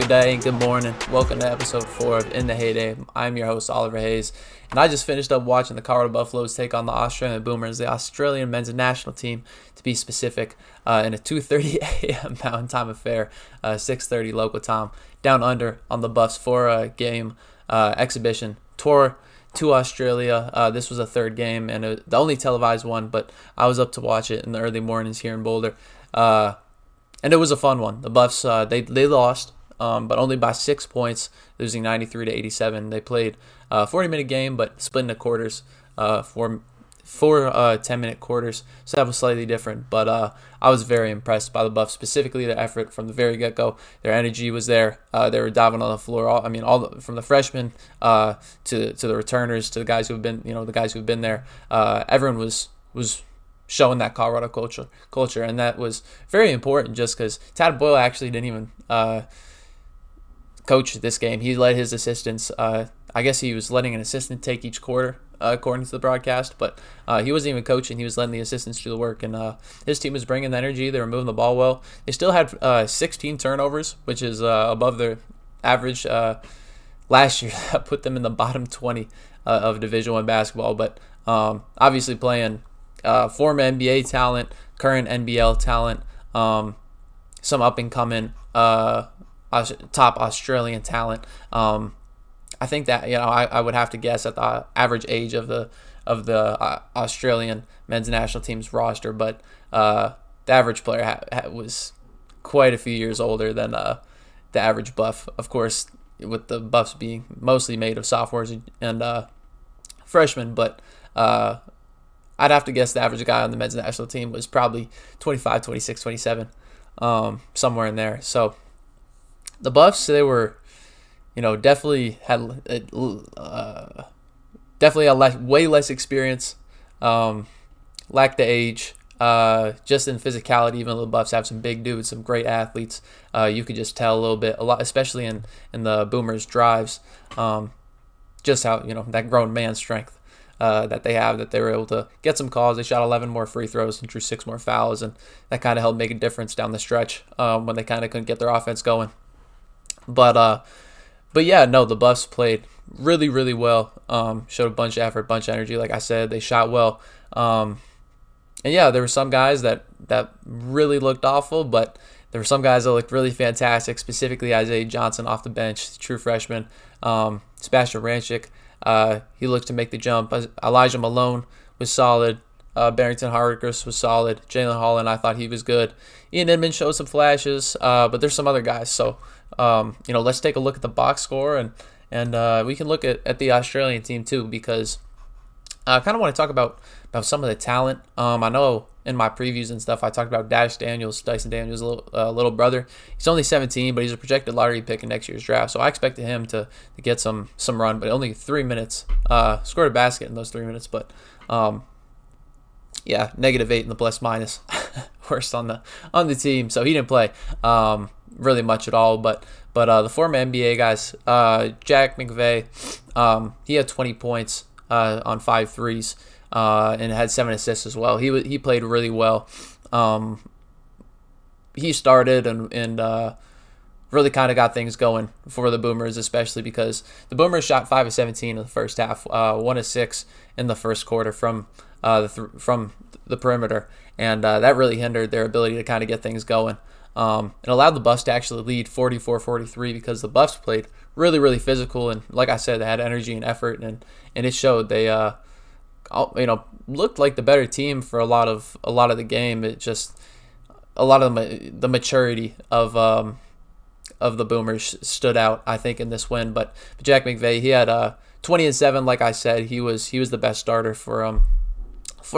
day and good morning. Welcome to episode 4 of In the Heyday. I'm your host, Oliver Hayes, and I just finished up watching the Colorado Buffaloes take on the Australian Boomers, the Australian men's national team, to be specific, in a 2:30 a.m. Mountain Time affair, 6:30 local time, down under on the Buffs for a game exhibition tour to Australia. This was a third game and the only televised one, but I was up to watch it in the early mornings here in Boulder. And it was a fun one. The Buffs, they lost, but only by 6 points, losing 93-87. They played a 40-minute game, but split into quarters, four 10-minute quarters. So that was slightly different. But I was very impressed by the Buffs, specifically their effort from the very get-go. Their energy was there. They were diving on the floor. From the freshmen to the returners to the guys who've been there. Everyone was showing that Colorado culture, and that was very important just because Tad Boyle actually didn't even coach this game. He led his assistants. I guess he was letting an assistant take each quarter, according to the broadcast, but he wasn't even coaching. He was letting the assistants do the work, and his team was bringing the energy. They were moving the ball well. They still had 16 turnovers, which is above their average last year. That put them in the bottom 20 of Division I basketball, but obviously playing former NBA talent, current NBL talent, some up-and-coming top Australian talent. I think that I would have to guess at the average age of the Australian men's national team's roster, but the average player was quite a few years older than the average Buff. Of course, with the Buffs being mostly made of sophomores and freshmen, but I'd have to guess the average guy on the men's national team was probably 25, 26, 27, somewhere in there. So the Buffs, they were, definitely had way less experience, lacked the age, just in physicality. Even though the Buffs have some big dudes, some great athletes, you could just tell a lot, especially in the Boomers' drives, just how that grown man strength that they have, that they were able to get some calls. They shot 11 more free throws and drew 6 more fouls, and that kind of helped make a difference down the stretch when they kind of couldn't get their offense going. But yeah, no, the Buffs played really, really well. Showed a bunch of effort, bunch of energy. Like I said, they shot well. And yeah, there were some guys that really looked awful, but there were some guys that looked really fantastic, specifically Isaiah Johnson off the bench, true freshman. Sebastian Rancic, he looked to make the jump. Elijah Malone was solid. Barrington Hargis was solid. Jalen Holland, I thought he was good. Ian Inman showed some flashes, but there's some other guys. So, let's take a look at the box score, and we can look at the Australian team too, because I kind of want to talk about some of the talent. I know in my previews and stuff I talked about Dyson Daniels' little brother. He's only 17, but he's a projected lottery pick in next year's draft. So I expected him to get some run, but only 3 minutes. Scored a basket in those 3 minutes, but yeah, -8 in the plus minus, worst on the team. So he didn't play really much at all. But the former NBA guys, Jack McVay, he had 20 points on 5 threes. And had 7 assists as well. He played really well. He started and really kind of got things going for the Boomers, especially because the Boomers shot 5 of 17 in the first half, 1 of 6 in the first quarter from the perimeter, and that really hindered their ability to kind of get things going. It allowed the Buffs to actually lead 44-43 because the Buffs played really, really physical, and like I said, they had energy and effort, and it showed. They looked like the better team for a lot of the game. It just a lot of the maturity of the Boomers stood out, I think, in this win. But Jack McVay, he had 20 and 7. Like I said, he was the best starter for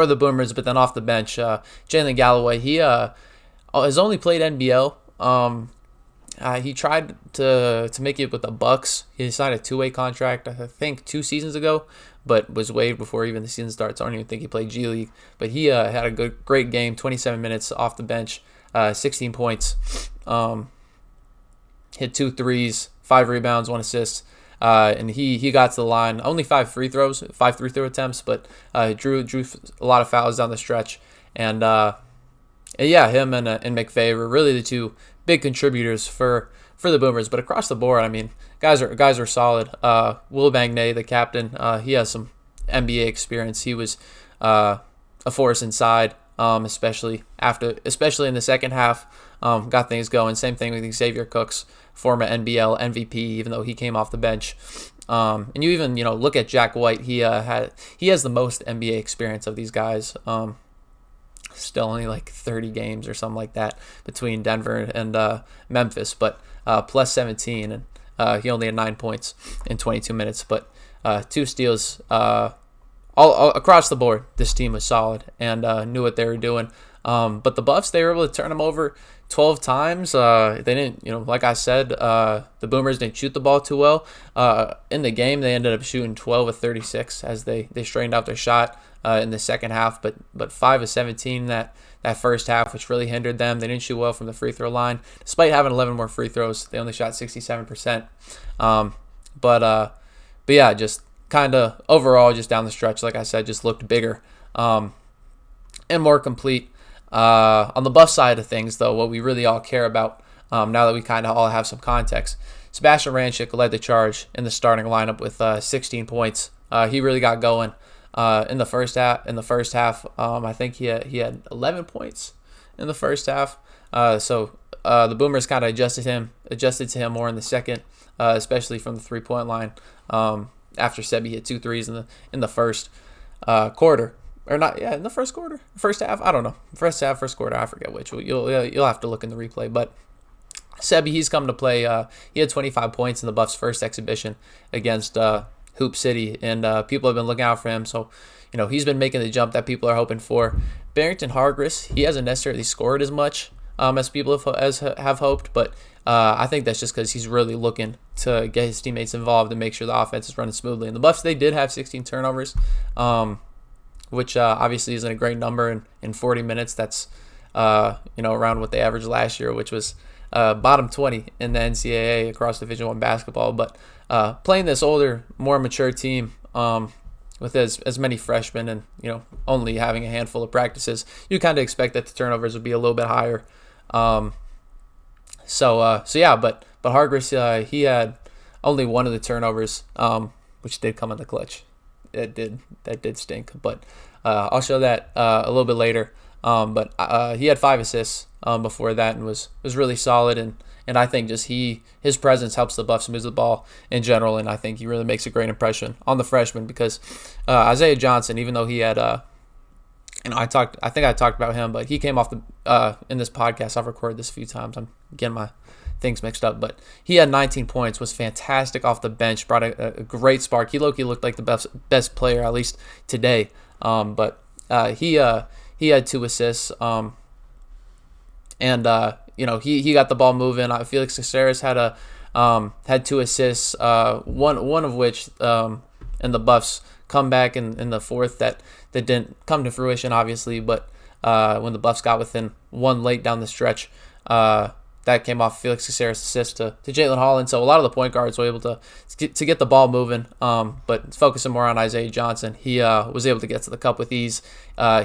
the Boomers. But then off the bench, Jalen Galloway, he has only played NBL. He tried to make it with the Bucks. He signed a 2-way contract, I think, 2 seasons ago, but was waived before even the season starts. I don't even think he played G League. But he had a great game, 27 minutes off the bench, 16 points, hit 2 threes, 5 rebounds, 1 assist. And he got to the line. Only 5 free throw attempts, but drew a lot of fouls down the stretch. And yeah, him and McVay were really the two big contributors for for the Boomers. But across the board, I mean, guys are solid. Will Bangnay, the captain, he has some NBA experience. He was a force inside, especially in the second half. Got things going. Same thing with Xavier Cooks, former NBL MVP, even though he came off the bench. And you even look at Jack White. He has the most NBA experience of these guys. Still only like 30 games or something like that between Denver and Memphis, but plus 17, and he only had 9 points in 22 minutes, but 2 steals. All across the board, this team was solid and knew what they were doing. But the Buffs, they were able to turn them over 12 times. They didn't, like I said, the Boomers didn't shoot the ball too well. In the game, they ended up shooting 12 of 36 as they straightened out their shot in the second half, but 5 of 17 that first half, which really hindered them. They didn't shoot well from the free throw line. Despite having 11 more free throws, they only shot 67%. But yeah, just kind of overall, just down the stretch, like I said, just looked bigger and more complete. On the Buff side of things, though, what we really all care about, now that we kind of all have some context, Sebastian Rancic led the charge in the starting lineup with 16 points. He really got going in the first half. I think he had 11 points in the first half. So the Boomers kind of adjusted to him more in the second, especially from the 3-point line. After Sebi hit 2 threes in the first quarter. Or not, yeah, in the first quarter? First half? I don't know. First half, first quarter, I forget which. You'll have to look in the replay. But Sebi, he's come to play. He had 25 points in the Buffs' first exhibition against Hoop City, and people have been looking out for him. So, he's been making the jump that people are hoping for. Barrington Hargress, he hasn't necessarily scored as much as people have hoped, but I think that's just because he's really looking to get his teammates involved and make sure the offense is running smoothly. And the Buffs, they did have 16 turnovers, which obviously isn't a great number in 40 minutes. That's around what they averaged last year, which was bottom 20 in the NCAA across Division I basketball. But playing this older, more mature team with as many freshmen and only having a handful of practices, you kind of expect that the turnovers would be a little bit higher. So yeah, but Hargress, he had only one of the turnovers, which did come in the clutch. That did stink, but I'll show that a little bit later. But he had 5 assists before that and was really solid, and I think just his presence helps the Buffs move the ball in general, and I think he really makes a great impression on the freshmen because Isaiah Johnson, even though he had I think I talked about him, but he came off the in this podcast. I've recorded this a few times. I'm getting my things mixed up, but he had 19 points, was fantastic off the bench, brought a great spark. He looked like the best player, at least today. But he had 2 assists, and he got the ball moving. Felix Caceres had 2 assists, one of which in the Buffs comeback in the fourth that didn't come to fruition, obviously, but when the Buffs got within 1 late down the stretch, that came off Felix Caceres' assist to Jalen Holland. So a lot of the point guards were able to get the ball moving, but focusing more on Isaiah Johnson. He was able to get to the cup with ease.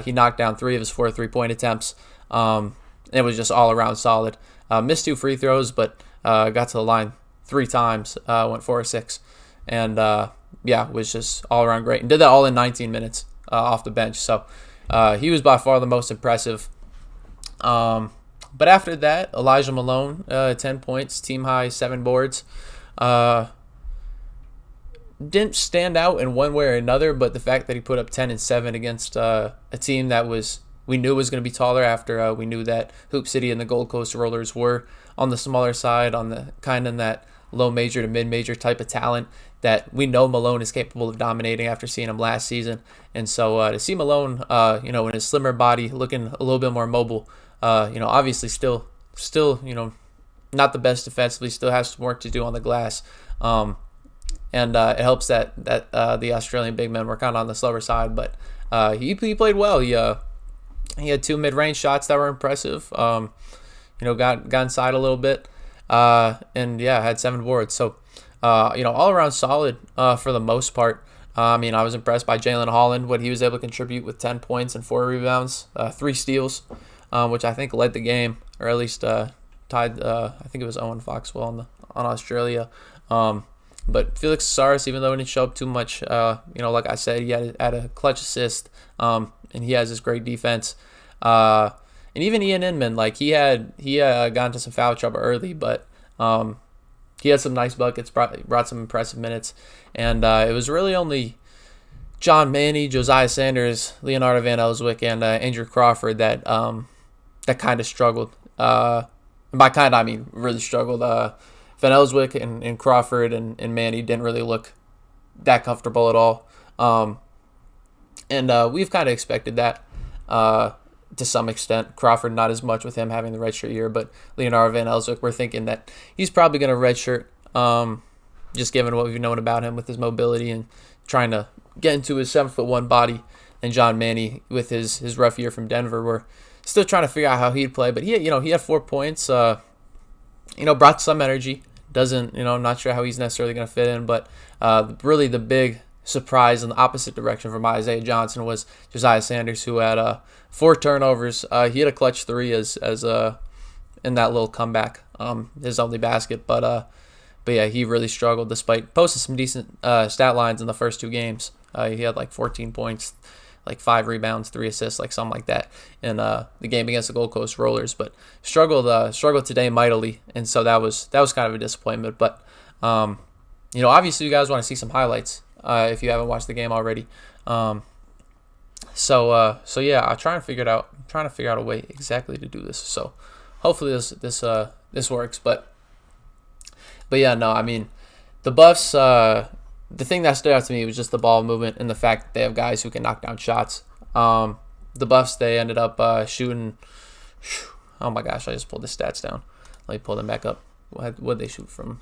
He knocked down 3 of his 4 3-point attempts. It was just all around solid. Missed 2 free throws, but got to the line 3 times, went 4 or 6. And was just all around great. And did that all in 19 minutes off the bench. So he was by far the most impressive. But after that, Elijah Malone, 10 points, team high, 7 boards. Didn't stand out in one way or another, but the fact that he put up 10 and 7 against a team that we knew was going to be taller after we knew that Hoop City and the Gold Coast Rollers were on the smaller side, on the kind of that low major to mid major type of talent that we know Malone is capable of dominating after seeing him last season. And so to see Malone, in his slimmer body, looking a little bit more mobile. Obviously still, not the best defensively, still has some work to do on the glass. And it helps that the Australian big men were kind of on the slower side, but he played well. He had 2 mid-range shots that were impressive. Got inside a little bit, and had 7 boards. So, all around solid for the most part. I was impressed by Jalen Holland, what he was able to contribute with 10 points and 4 rebounds, 3 steals. Which I think led the game, or at least tied. I think it was Owen Foxwell on Australia. But Felix Saris, even though he didn't show up too much, like I said, he had a clutch assist, and he has this great defense. And even Ian Inman, like he got into some foul trouble early, but he had some nice buckets, brought some impressive minutes, and it was really only John Manny, Josiah Sanders, Leonardo Van Ellswick, and Andrew Crawford that kind of struggled. By kind, I mean really struggled. Van Ellswick and Crawford and Manny didn't really look that comfortable at all. And we've kind of expected that to some extent. Crawford not as much with him having the redshirt year, but Leonardo Van Ellswick, we're thinking that he's probably going to redshirt, just given what we've known about him with his mobility and trying to get into his 7'1" body. And John Manny, with his rough year from Denver, we're still trying to figure out how he'd play. But he had 4 points. Brought some energy. I'm not sure how he's necessarily going to fit in, but really the big surprise in the opposite direction from Isaiah Johnson was Josiah Sanders, who had 4 turnovers. He had a clutch 3 as in that little comeback, his only basket. But yeah, he really struggled despite posting some decent stat lines in the first 2 games. He had like 14 points, like 5 rebounds, 3 assists, like something like that in the game against the Gold Coast Rollers, but struggled today mightily, and so that was kind of a disappointment. But obviously you guys want to see some highlights if you haven't watched the game already. So yeah, I'm trying to figure it out. I'm trying to figure out a way exactly to do this. So hopefully this works. But yeah, no, I mean the Buffs. The thing that stood out to me was just the ball movement and the fact that they have guys who can knock down shots. The Buffs, they ended up shooting. Oh my gosh, I just pulled the stats down. Let me pull them back up. What did they shoot from?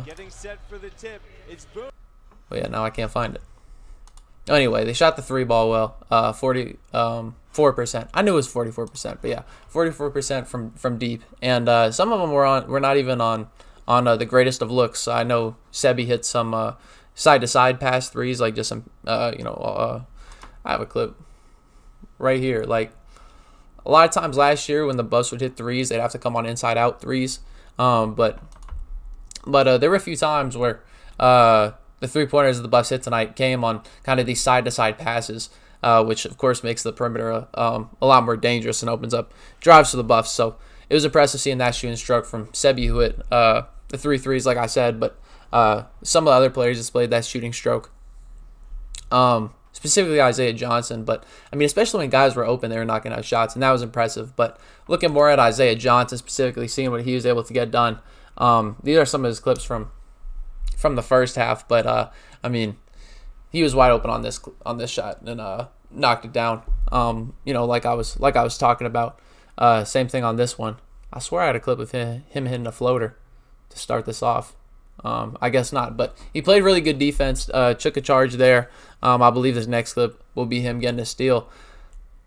Getting set for the tip. It's boom. Oh yeah, now I can't find it. Anyway, they shot the 3 ball well. 44%. I knew it was 44%, but yeah, 44% from deep. And some of them were not even on the greatest of looks. I know Sebi hit some side-to-side pass threes, like just some, I have a clip right here. Like, a lot of times last year when the Buffs would hit threes, they'd have to come on inside-out threes. But there were a few times where the 3-pointers that the Buffs hit tonight came on kind of these side-to-side passes, which, of course, makes the perimeter a lot more dangerous and opens up drives for the Buffs. So it was impressive seeing that shooting stroke from Sebi, who hit the 3 threes, like I said, but some of the other players displayed that shooting stroke, specifically Isaiah Johnson. But, I mean, especially when guys were open, they were knocking out shots, and that was impressive. But looking more at Isaiah Johnson, specifically seeing what he was able to get done, these are some of his clips from the first half. But, I mean, he was wide open on this shot and knocked it down. Like I was talking about. Same thing on this one. I swear I had a clip of him hitting a floater to start this off. I guess not, but he played really good defense, took a charge there. I believe this next clip will be him getting a steal.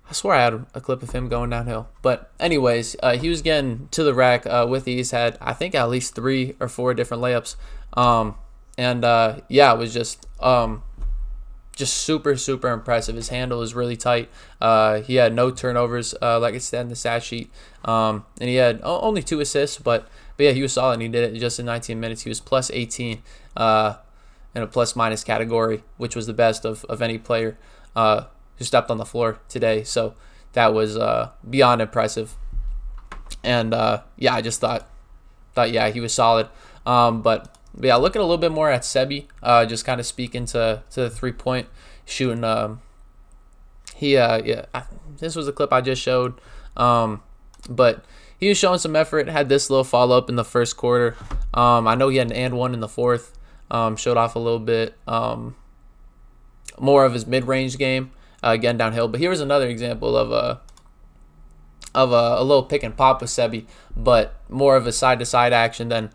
I swear I had a clip of him going downhill. But anyways, he was getting to the rack with ease, had I think at least 3 or 4 different layups. It was just super, super impressive. His handle is really tight. He had no turnovers, like it said in the stat sheet. And he had only 2 assists, but yeah, he was solid. And he did it just in 19 minutes. He was plus 18 in a plus-minus category, which was the best of any player who stepped on the floor today. So that was beyond impressive. And, I just thought, he was solid. But yeah, looking a little bit more at Sebi, just kind of speaking to the 3-point shooting. This was a clip I just showed, but he was showing some effort. Had this little follow up in the first quarter. I know he had an and one in the fourth. Showed off a little bit more of his mid-range game, again downhill. But here was another example of a little pick and pop with Sebi, but more of a side-to-side action than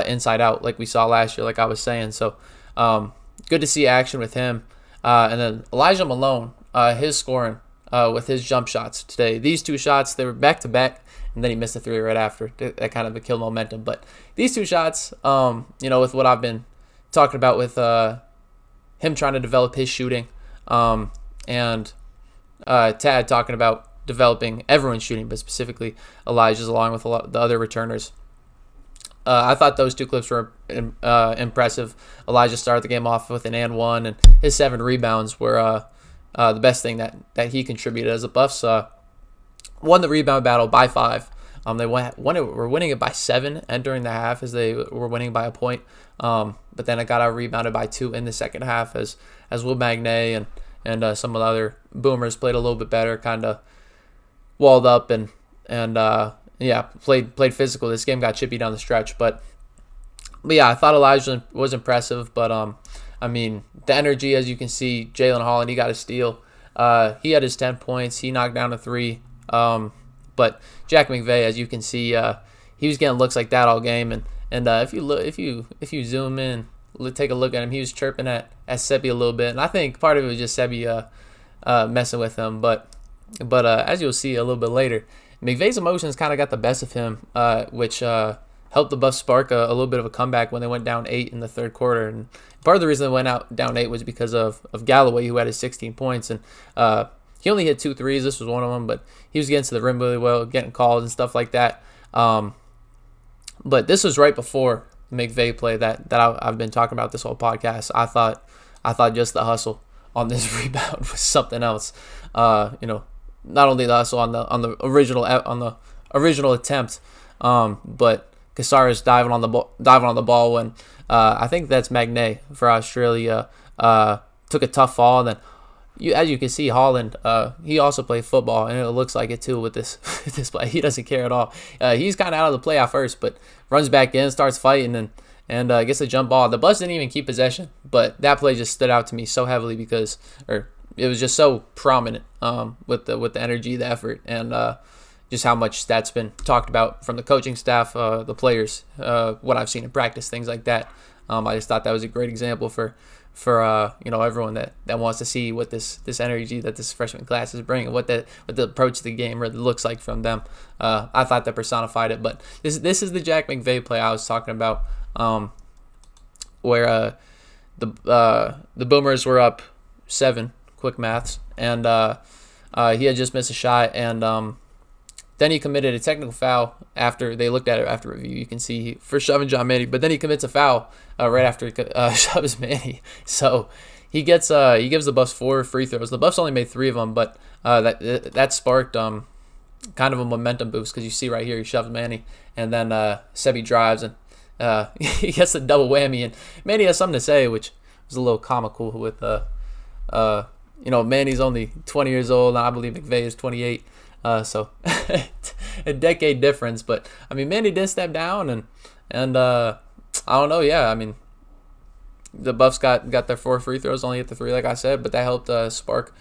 inside out like we saw last year, like I was saying. So good to see action with him. And then Elijah Malone, his scoring with his jump shots today. These 2 shots, they were back-to-back, and then he missed a 3 right after. That kind of killed momentum. But these 2 shots, with what I've been talking about with him trying to develop his shooting, and Tad talking about developing everyone's shooting, but specifically Elijah's, along with a lot of the other returners. I thought those two clips were impressive. Elijah started the game off with an and one, and his 7 rebounds were the best thing that he contributed. As the Buffs won the rebound battle by 5. They were winning it by 7 entering the half, as they were winning by a point. But then it got out rebounded by 2 in the second half, as Will Magnay and some of the other Boomers played a little bit better, kind of walled up and played physical. This game got chippy down the stretch, but yeah, I thought Elijah was impressive. But I mean, the energy, as you can see, Jalen Holland, he got a steal. He had his 10 points. He knocked down a 3. But Jack McVay, as you can see, he was getting looks like that all game. And if you zoom in, take a look at him, he was chirping at Sebi a little bit. And I think part of it was just Sebi messing with him. But as you'll see a little bit later, McVay's emotions kind of got the best of him, which helped the Buffs spark a little bit of a comeback when they went down 8 in the third quarter. And part of the reason they went out down 8 was because of Galloway, who had his 16 points. And he only hit 2 threes. This was one of them, but he was getting to the rim really well, getting calls and stuff like that. But this was right before the McVay play that I've been talking about this whole podcast. I thought just the hustle on this rebound was something else. Not only the hustle on the original attempt, but Casares diving on the ball when I think that's Magnay for Australia took a tough fall. And then as you can see, Holland, he also played football, and it looks like it too with this this play. He doesn't care at all. He's kind of out of the play at first, but runs back in, starts fighting, and gets a jump ball. The Bucks didn't even keep possession, but that play just stood out to me so heavily because it was just so prominent with the energy, the effort, and just how much that's been talked about from the coaching staff, the players, what I've seen in practice, things like that. I just thought that was a great example for everyone that wants to see what this energy that this freshman class is bringing, what the approach to the game really looks like from them. I thought that personified it. But this is the Jack McVay play I was talking about, where the Boomers were up 7, quick maths, and he had just missed a shot, and then he committed a technical foul after they looked at it after review. You can see for shoving John Manny, but then he commits a foul right after he shoves Manny. So he gives the Buffs 4 free throws. The Buffs only made 3 of them, but that sparked kind of a momentum boost, because you see right here he shoves Manny, and then Sebi drives and he gets the double whammy, and Manny has something to say, which was a little comical with Manny's only 20 years old, and I believe McVay is 28. So a decade difference, but I mean, Manny did step down, and I don't know. Yeah, I mean, the Buffs got their 4 free throws, only hit the 3, like I said, but that helped spark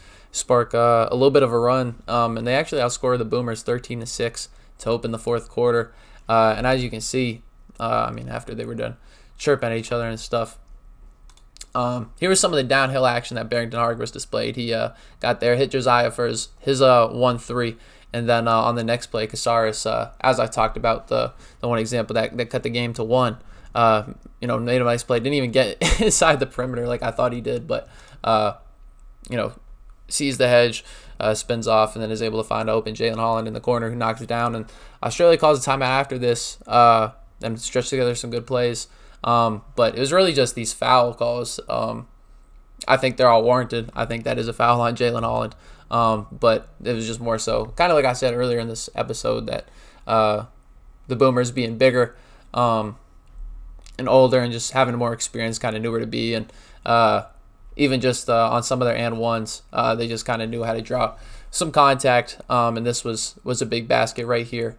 a little bit of a run. And they actually outscored the Boomers 13-6 to open the fourth quarter. And as you can see, after they were done chirping at each other and stuff, here was some of the downhill action that Barrington Hargress displayed. He got there, hit Josiah for his 1-3, and then on the next play, Casares, as I talked about, the one example that cut the game to 1. Made a nice play. Didn't even get inside the perimeter like I thought he did, but sees the hedge, spins off, and then is able to find open Jalen Holland in the corner, who knocks it down. And Australia calls a timeout after this, and stretched together some good plays. But it was really just these foul calls. I think they're all warranted. I think that is a foul on Jalen Holland. But it was just more so, kind of like I said earlier in this episode, that the Boomers being bigger and older and just having more experience kind of knew where to be. And even just on some of their and ones, they just kind of knew how to draw some contact. And this was a big basket right here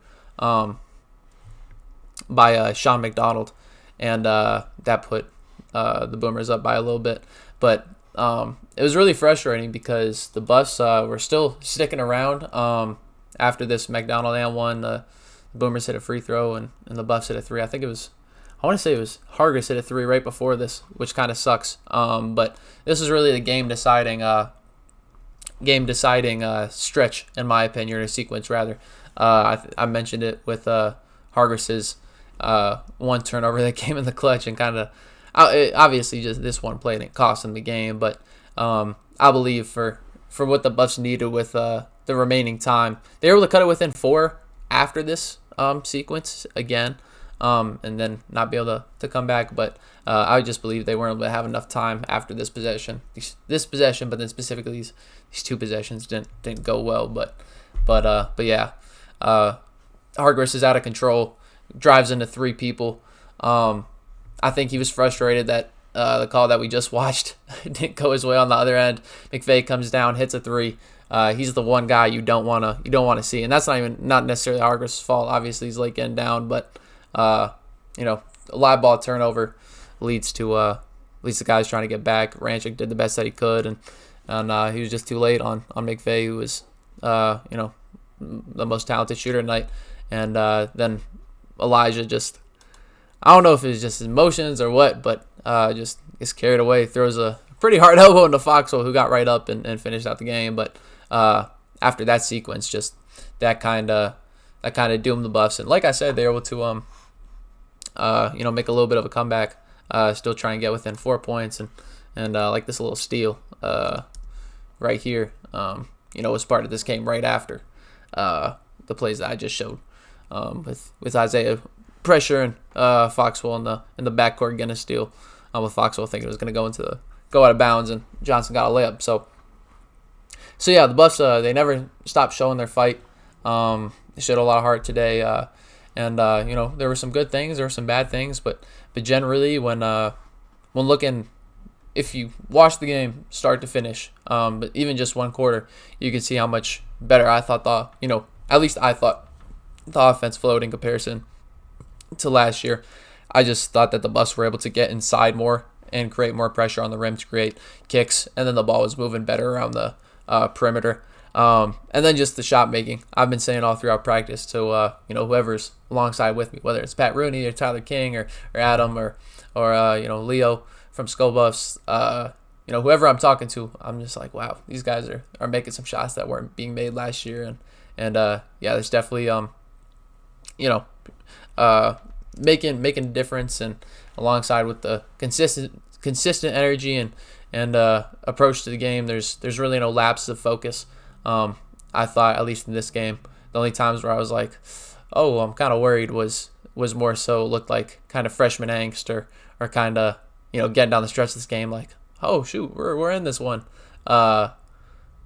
by Sean McDonald. And that put the Boomers up by a little bit. But it was really frustrating because the Buffs were still sticking around after this McDonald and 1. The Boomers hit a free throw, and the Buffs hit a 3. I want to say it was Hargress hit a 3 right before this, which kind of sucks. But this is really the game-deciding stretch, in my opinion, or sequence, rather. I mentioned it with Hargress's 1 turnover that came in the clutch, and kind of obviously just this one play didn't cost them the game, but I believe for what the Buffs needed with the remaining time. They were able to cut it within 4 after this sequence again, and then not be able to come back. But I just believe they weren't able to have enough time after this possession. This possession, but then specifically these 2 possessions didn't go well. But yeah, Hargress is out of control, drives into 3 people. I think he was frustrated that the call that we just watched didn't go his way on the other end. McVay comes down, hits a 3. He's the one guy you don't want to see, and that's not necessarily Hargress' fault. Obviously, he's late getting down, but a live ball turnover leads to the guys trying to get back. Ranchik did the best that he could, and he was just too late on McVay, who was the most talented shooter tonight. And then Elijah just, I don't know if it was just his emotions or what, but just gets carried away, throws a pretty hard elbow into Foxwell, who got right up and finished out the game. But after that sequence, just that kind of doomed the Buffs. And like I said, they were able to make a little bit of a comeback, still try and get within 4 points, and like this little steal right here, was part of this game right after the plays that I just showed, with Isaiah pressure and Foxwell in the backcourt getting a steal, with Foxwell thinking it was going to go out of bounds, and Johnson got a layup. So yeah, the Buffs, they never stopped showing their fight. They showed a lot of heart today, and there were some good things, there were some bad things, but generally when looking, if you watch the game start to finish, but even just one quarter, you can see how much better I thought at least I thought the offense flowed in comparison to last year. I just thought that the Buffs were able to get inside more and create more pressure on the rim to create kicks, and then the ball was moving better around the perimeter. And then just the shot making. I've been saying all throughout practice to whoever's alongside with me, whether it's Pat Rooney or Tyler King or Adam or Leo from Cubuffs, whoever I'm talking to, I'm just like, wow, these guys are making some shots that weren't being made last year, and there's definitely making a difference, and alongside with the consistent energy and approach to the game, there's really no lapses of focus. I thought, at least in this game, the only times where I was like, oh, I'm kind of worried was more so looked like kind of freshman angst or kind of getting down the stretch of this game like, oh shoot, we're in this one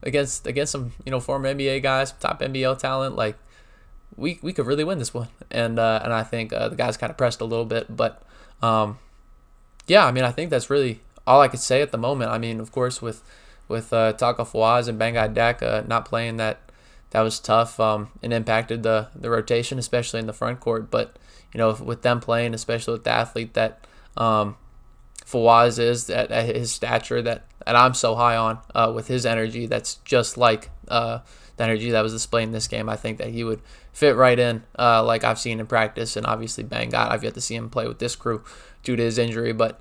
against some former NBA guys, top NBL talent, like we could really win this one, and I think the guys kind of pressed a little bit, but I think that's really all I could say at the moment. I mean, of course, with Taco Fawaz and Bangai Dak not playing, that was tough, and impacted the rotation, especially in the front court. But with them playing, especially with the athlete that Fawaz is, at his stature that I'm so high on, with his energy, that's just like the energy that was displayed in this game. I think that he would fit right in, like I've seen in practice. And obviously Bangai, I've yet to see him play with this crew due to his injury, but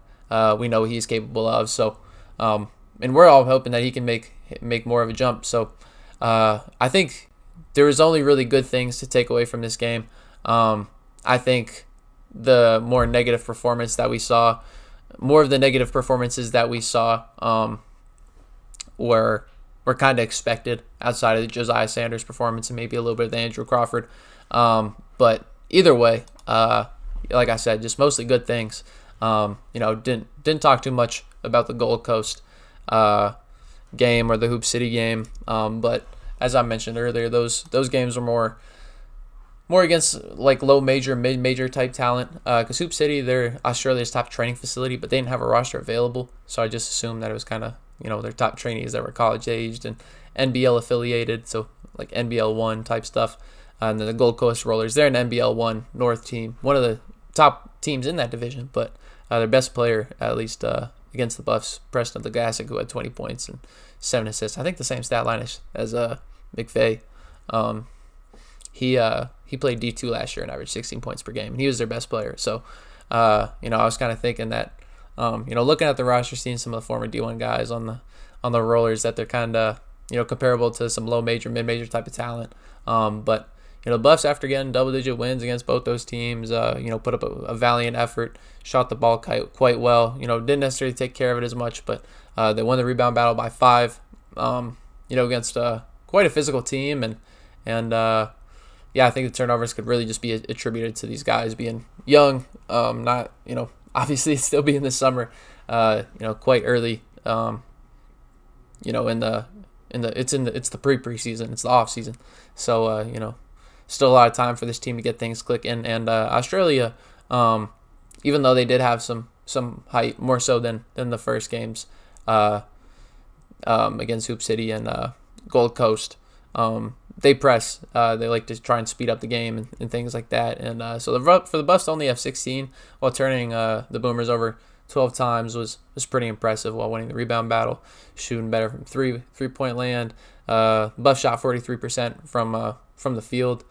we know he's capable of. So and we're all hoping that he can make more of a jump. So I think there was only really good things to take away from this game. I think the more negative performances that we saw were kind of expected outside of the Josiah Sanders performance and maybe a little bit of the Andrew Crawford. But either way, like I said, just mostly good things. Didn't talk too much about the Gold Coast game or the Hoop City game, but as I mentioned earlier, those games were more against like low major, mid major type talent, because Hoop City, they're Australia's top training facility, but they didn't have a roster available, so I just assumed that it was kind of their top trainees that were college aged and NBL affiliated, so like NBL 1 type stuff. And then the Gold Coast Rollers, they're an NBL 1 North team, one of the top teams in that division, but their best player, at least against the Buffs, Preston Legasic, who had 20 points and 7 assists. I think the same stat line as McVay. He played D2 last year and averaged 16 points per game, and he was their best player. So, I was kind of thinking that, looking at the roster, seeing some of the former D1 guys on the Rollers, that they're kind of, comparable to some low major, mid major type of talent. But Buffs, after getting double-digit wins against both those teams, put up a valiant effort, shot the ball quite well. Didn't necessarily take care of it as much, but they won the rebound battle by 5. Against quite a physical team, and yeah, I think the turnovers could really just be attributed to these guys being young, not obviously still being the summer, quite early, it's the preseason, it's the off season, so still a lot of time for this team to get things clicking, and Australia, even though they did have some height, more so than the first games against Hoop City and Gold Coast. They press. They like to try and speed up the game and things like that. And so for the Buffs to only have 16 while turning the Boomers over 12 times was pretty impressive, while winning the rebound battle, shooting better from three-point land. Buffs shot 43% from the field.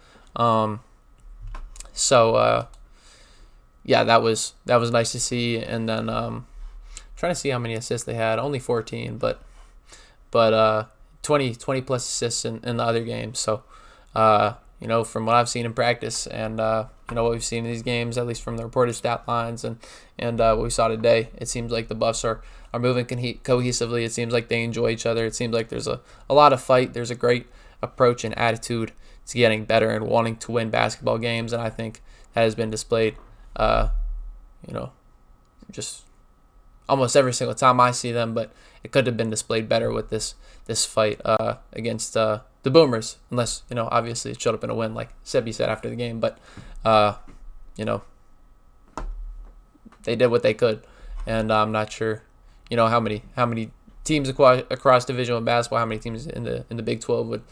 Yeah, that was nice to see. And then trying to see how many assists they had. Only 14, but 20 plus assists in the other games. So from what I've seen in practice and what we've seen in these games, at least from the reported stat lines and what we saw today, it seems like the Buffs are moving cohesively. It seems like they enjoy each other. It seems like there's a lot of fight. There's a great approach and attitude to getting better and wanting to win basketball games, and I think that has been displayed just almost every single time I see them, but it could have been displayed better with this fight against the Boomers, unless obviously it showed up in a win, like Sebi said after the game. But they did what they could, and I'm not sure how many teams across Division I basketball, how many teams in the Big 12 would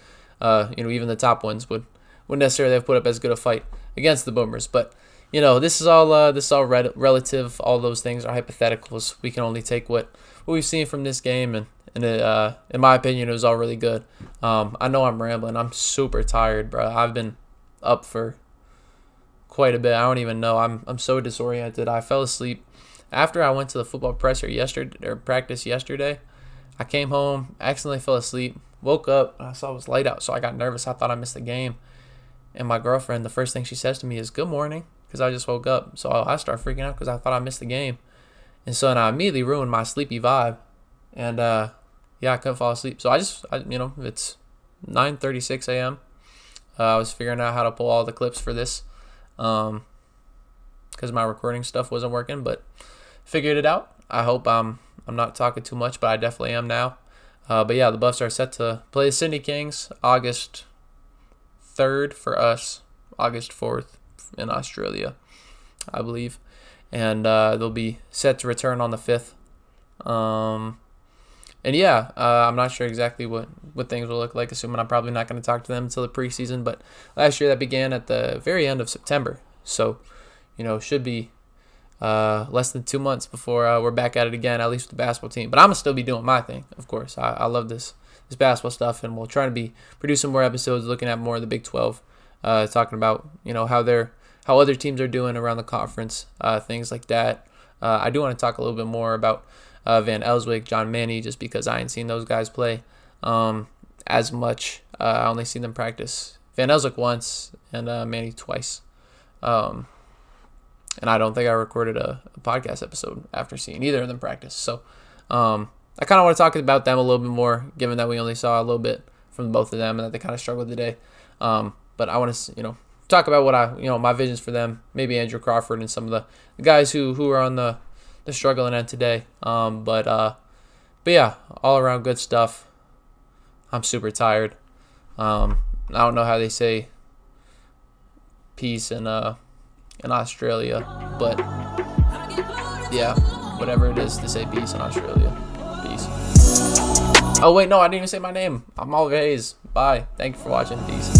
even the top ones would necessarily have put up as good a fight against the Boomers. But this is all relative. All those things are hypotheticals. We can only take what we've seen from this game, and in my opinion, it was all really good. I know I'm rambling. I'm super tired, bro. I've been up for quite a bit. I don't even know. I'm so disoriented. I fell asleep after I went to the football practice yesterday. I came home, accidentally fell asleep, woke up, and I saw it was light out, so I got nervous. I thought I missed the game. And my girlfriend, the first thing she says to me is, "Good morning," because I just woke up. So I start freaking out because I thought I missed the game. And so I immediately ruined my sleepy vibe. And I couldn't fall asleep. So it's 9:36 a.m. I was figuring out how to pull all the clips for this because my recording stuff wasn't working, but figured it out. I hope I'm not talking too much, but I definitely am now. But yeah, the Buffs are set to play the Sydney Kings August 3rd for us, August 4th in Australia, I believe. And they'll be set to return on the 5th. I'm not sure exactly what things will look like, assuming I'm probably not going to talk to them until the preseason. But last year that began at the very end of September. So, should be less than 2 months before we're back at it again, at least with the basketball team. But I'm going to still be doing my thing, of course. I love this basketball stuff, and we'll try to be producing more episodes, looking at more of the Big 12, talking about, how other teams are doing around the conference, things like that. I do want to talk a little bit more about Van Elswyk, John Manny, just because I ain't seen those guys play as much. I only seen them practice. Van Elswyk once and Manny twice. And I don't think I recorded a podcast episode after seeing either of them practice. So I kind of want to talk about them a little bit more, given that we only saw a little bit from both of them and that they kind of struggled today. But I want to, talk about what my visions for them, maybe Andrew Crawford and some of the guys who are on the struggling end today. But yeah, all around good stuff. I'm super tired. I don't know how they say peace in Australia, but yeah, whatever it is to say peace in Australia. Peace. Oh wait, no, I didn't even say my name. I'm Oliver Hayes. Bye. Thank you for watching. Peace.